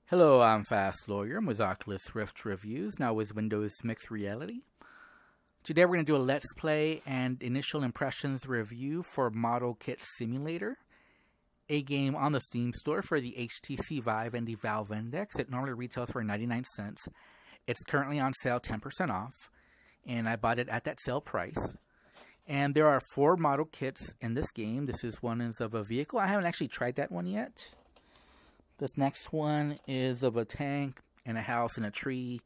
Hello, I'm Fast Lawyer. I'm with Oculus Rift Reviews, now with Windows Mixed Reality. Today we're going to do a Let's Play and Initial Impressions review for Model Kit Simulator, a game on the Steam store for the HTC Vive and the Valve Index. It normally retails for 99 cents. It's currently on sale 10% off, and I bought it at that sale price. And there are 4 model kits in this game. One is of a vehicle. I haven't actually tried that one yet. This next one is of a tank and a house and a tree.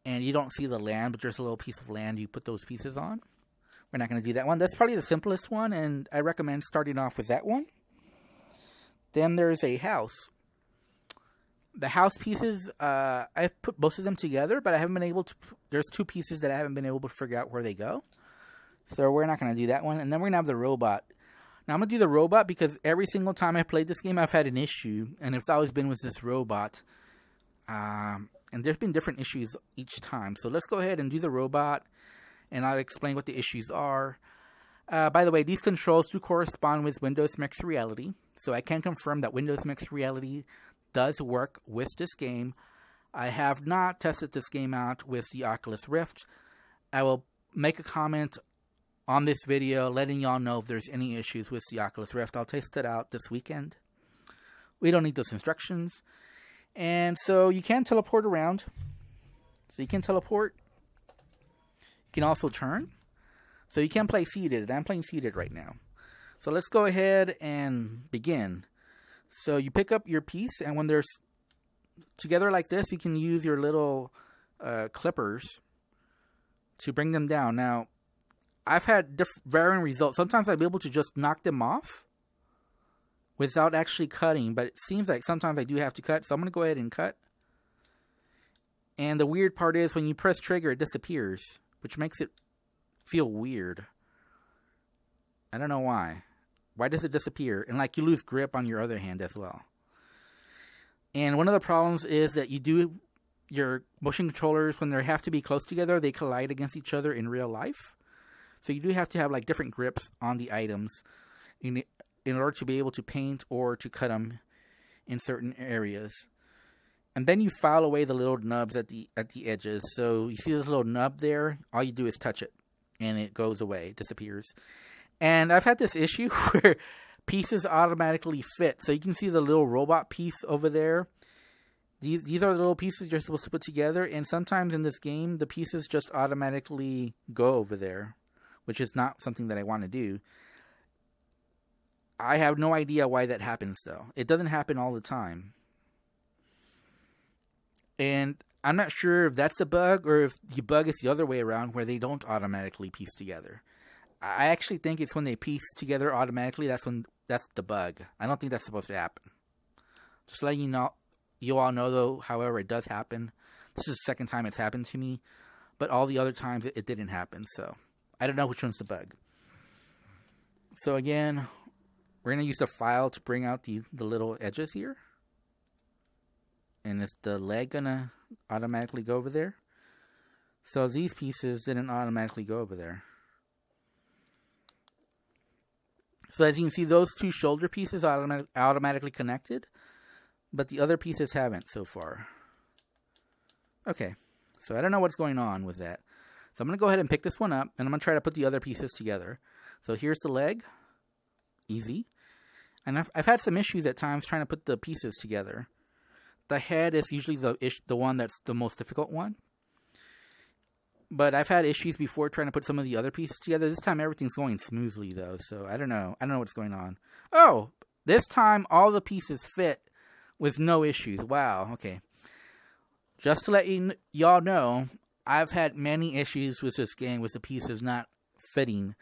And you don't see the land, but there's a little piece of land you put those pieces on. We're not going to do that one. That's probably the simplest one, and I recommend starting off with that one. Then there's a house. The house pieces, I've put most of them together, but I haven't been able to... There's 2 pieces that I haven't been able to figure out where they go. So we're not going to do that one. And then we're going to have the robot. Now, I'm going to do the robot because every single time I played this game, I've had an issue. And it's always been with this robot. And there's been different issues each time. So let's go ahead and do the robot. And I'll explain what the issues are. By the way, these controls do correspond with Windows Mixed Reality. So I can confirm that Windows Mixed Reality does work with this game. I have not tested this game out with the Oculus Rift. I will make a comment on this video, letting y'all know if there's any issues with the Oculus Rift. I'll test it out this weekend. We don't need those instructions. And so you can teleport around. So you can teleport. You can also turn. So you can play seated. I'm playing seated right now. So let's go ahead and begin. So you pick up your piece, and when they're together like this, you can use your little clippers to bring them down. Now, I've had varying results. Sometimes I'll be able to just knock them off without actually cutting. But it seems like sometimes I do have to cut. So I'm going to go ahead and cut. And the weird part is when you press trigger, it disappears. Which makes it feel weird. I don't know why. Why does it disappear? And like you lose grip on your other hand as well. And one of the problems is that your motion controllers, when they have to be close together, they collide against each other in real life. So you do have to have like different grips on the items in order to be able to paint or to cut them in certain areas. And then you file away the little nubs at the edges. So you see this little nub there? All you do is touch it and it goes away, it disappears. And I've had this issue where pieces automatically fit. So you can see the little robot piece over there. These are the little pieces you're supposed to put together. And sometimes in this game, the pieces just automatically go over there, which is not something that I want to do. I have no idea why that happens, though. It doesn't happen all the time. And I'm not sure if that's the bug or if the bug is the other way around where they don't automatically piece together. I actually think it's when they piece together automatically, that's the bug. I don't think that's supposed to happen. Just letting you all know, though, however, it does happen. This is the second time it's happened to me. But all the other times it didn't happen, so I don't know which one's the bug. So again, we're going to use the file to bring out the little edges here. And is the leg going to automatically go over there? So these pieces didn't automatically go over there. So as you can see, those 2 shoulder pieces are automatically connected. But the other pieces haven't so far. Okay. So I don't know what's going on with that. So I'm going to go ahead and pick this one up, and I'm going to try to put the other pieces together. So here's the leg. Easy. And I've had some issues at times trying to put the pieces together. The head is usually the one that's the most difficult one. But I've had issues before trying to put some of the other pieces together. This time everything's going smoothly, though, so I don't know. I don't know what's going on. Oh! This time all the pieces fit with no issues. Wow, okay. Just to let y'all know, I've had many issues with this game with the pieces not fitting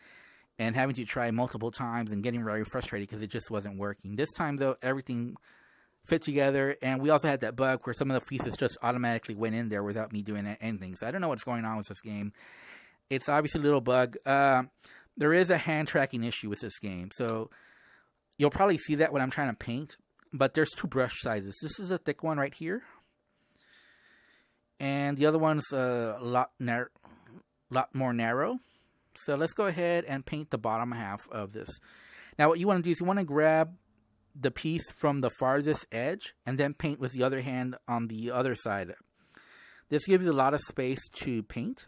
and having to try multiple times and getting very frustrated because it just wasn't working. This time, though, everything fit together, and we also had that bug where some of the pieces just automatically went in there without me doing anything. So I don't know what's going on with this game. It's obviously a little bug. There is a hand tracking issue with this game. So you'll probably see that when I'm trying to paint, but there's 2 brush sizes. This is a thick one right here. And the other one's a lot more narrow. So let's go ahead and paint the bottom half of this. Now what you want to do is you want to grab the piece from the farthest edge and then paint with the other hand on the other side. This gives you a lot of space to paint.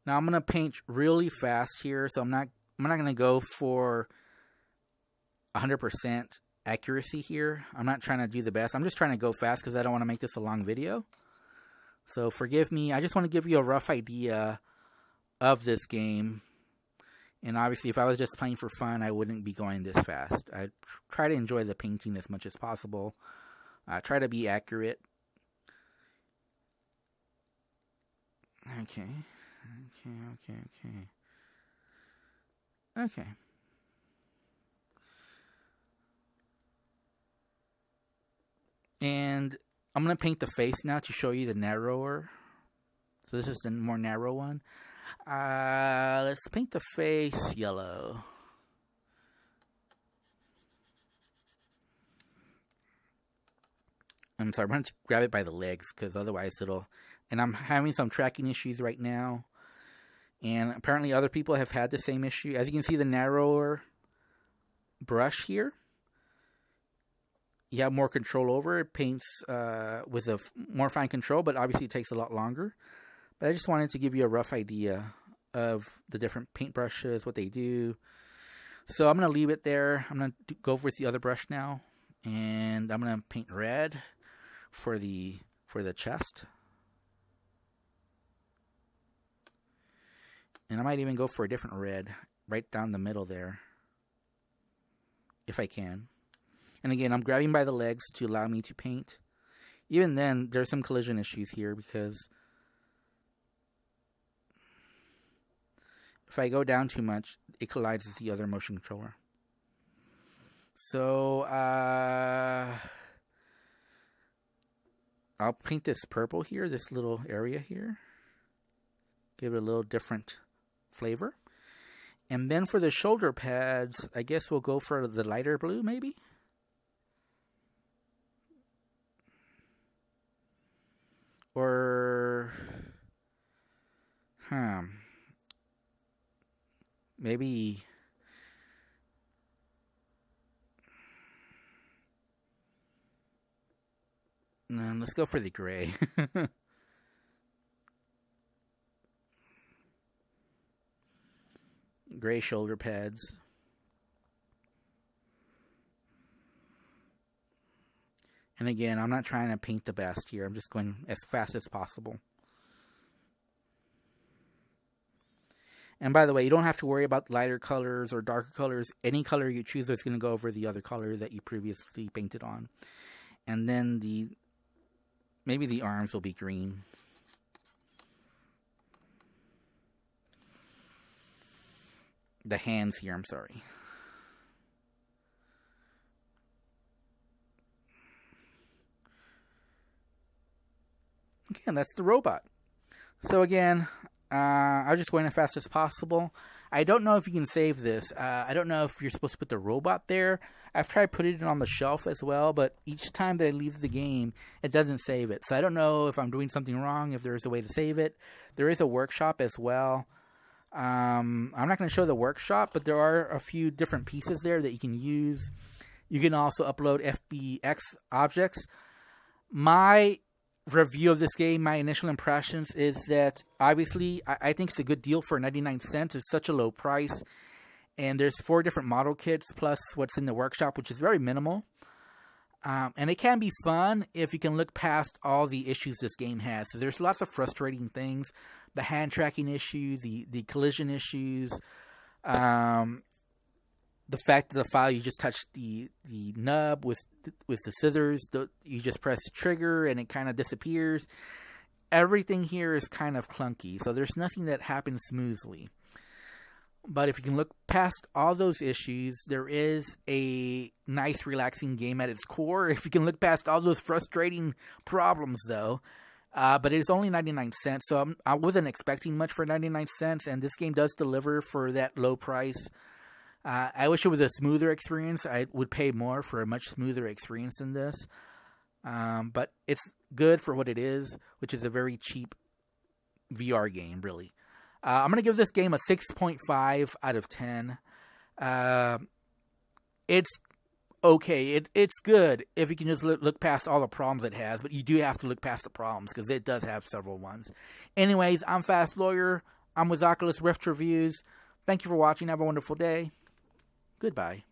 Now I'm going to paint really fast here, so I'm not going to go for 100% accuracy here. I'm not trying to do the best. I'm just trying to go fast because I don't want to make this a long video. So forgive me. I just want to give you a rough idea of this game. And obviously, if I was just playing for fun, I wouldn't be going this fast. I try to enjoy the painting as much as possible. I try to be accurate. Okay. And I'm going to paint the face now to show you the narrower. So this is the more narrow one. Let's paint the face yellow. I'm sorry, I'm going to grab it by the legs because otherwise it'll... And I'm having some tracking issues right now. And apparently other people have had the same issue. As you can see, the narrower brush here, you have more control over it. Paints with a more fine control, but obviously it takes a lot longer. But I just wanted to give you a rough idea of the different paint brushes, what they do. So I'm going to leave it there. I'm going to go with the other brush now. And I'm going to paint red for the chest. And I might even go for a different red right down the middle there, if I can. And again, I'm grabbing by the legs to allow me to paint. Even then, there's some collision issues here because if I go down too much, it collides with the other motion controller. So, I'll paint this purple here, this little area here. Give it a little different flavor. And then for the shoulder pads, I guess we'll go for the lighter blue, maybe? Or... maybe... No, let's go for the gray. Gray shoulder pads. And again, I'm not trying to paint the best here. I'm just going as fast as possible. And by the way, you don't have to worry about lighter colors or darker colors. Any color you choose is going to go over the other color that you previously painted on. And then maybe the arms will be green. The hands here, I'm sorry. Again, that's the robot. So again, I'm just going as fast as possible. I don't know if you can save this. I don't know if you're supposed to put the robot there. I've tried putting it on the shelf as well, but each time that I leave the game, it doesn't save it. So I don't know if I'm doing something wrong, if there's a way to save it. There is a workshop as well. I'm not going to show the workshop, but there are a few different pieces there that you can use. You can also upload FBX objects. My review of this game, my initial impressions is that obviously I think it's a good deal for 99 cents. It's such a low price. And there's 4 different model kits plus what's in the workshop, which is very minimal. And it can be fun if you can look past all the issues this game has. So there's lots of frustrating things. The hand tracking issue, the collision issues, the fact that the file you just touch the nub with the scissors, you just press trigger and it kind of disappears. Everything here is kind of clunky, so there's nothing that happens smoothly. But if you can look past all those issues, there is a nice, relaxing game at its core. If you can look past all those frustrating problems, though. But it is only 99 cents, so I wasn't expecting much for 99 cents, and this game does deliver for that low price. I wish it was a smoother experience. I would pay more for a much smoother experience than this. But it's good for what it is, which is a very cheap VR game, really. I'm going to give this game a 6.5 out of 10. It's okay. It's good if you can just look past all the problems it has, but you do have to look past the problems because it does have several ones. Anyways, I'm Fast Lawyer. I'm with Oculus Rift Reviews. Thank you for watching. Have a wonderful day. Goodbye.